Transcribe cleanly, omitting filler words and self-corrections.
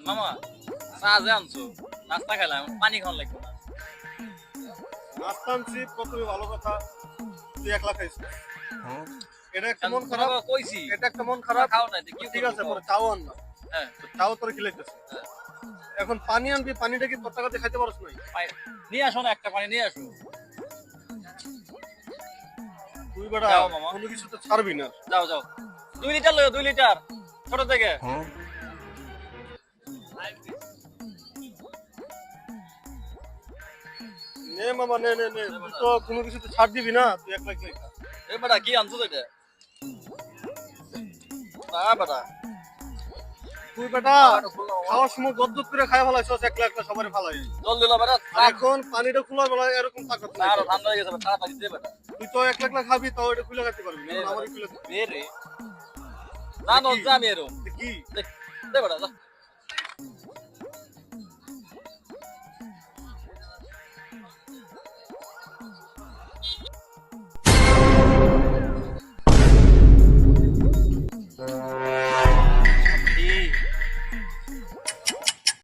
মামা চা যে আনছো নাস্তা খেলাম পানি খাওয়ান লাগবে না নাস্তা আনছি প্রথমে ভালো কথা তুই একলা খাইছিস এটা একটা মন খারাপ কইছি এটা একটা মন খারাপ খাও না কি ঠিক আছে পরে চাও আন না হ্যাঁ চাও তোর খিলাইতেছে এখন পানি আনবি পানিটা কি তোর টাকাতে খাইতে পারছ নাই নিয়ে আসো না একটা পানি নিয়ে আসো তুই বেটা যাও মামা। কোনো কিছু তো ছাড়বি না যাও যাও 2 লিটার লও 2 লিটার ছোট থেকে নে মামা নে নে নে তুই তো কোনো কিছু তো ছাড় দিবি না তুই একলা একলাই খা এ বেটা কি আনছো তো এটা না বেটা তুই বেটা খাওয়ার সময় গদ্দুত করে খাই ফেলাইছস একলা একলা সবারই ফালাই জল দিল বেটা আর এখন পানিটা খোলার বেলা এরকম তাকাত না নাই আরো ঠান্ডা হয়ে গেছে তাড়াতাড়ি দে বেটা তুই তো একলা একলা খাবি তাও এটা খুলে খাইতে পারবি না আমারই খুলে দিবি। বে রে না নজ আমি এরো কি দে বেটা যা